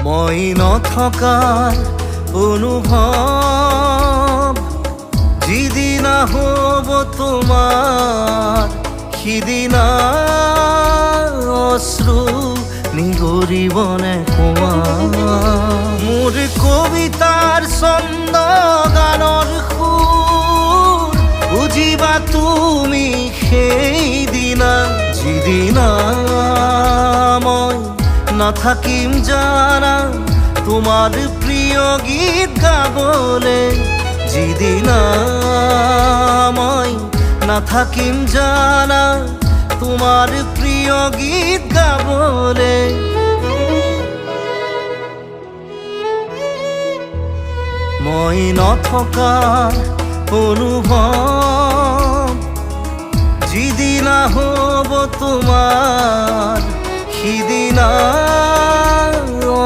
মই নথকাৰ অনুভৱ যিদিনা হ'ব তোমাৰ সিদিনা অশ্ৰু নিগৰিবনে কোৱা মোৰ কবিতাৰ ছন্দ গানৰ সুৰ বুজিবা তুমি সেইদিনা যিদিনা মই নাথাকিম জানা তোমাৰ প্ৰিয় গীত গাবলে যিদিনা মই নাথাকিম জানা তোমাৰ প্ৰিয় গীত গাবলে মই নথকাৰ অনুভৱ যিদিনা হ'ব তোমাৰ সিদিনা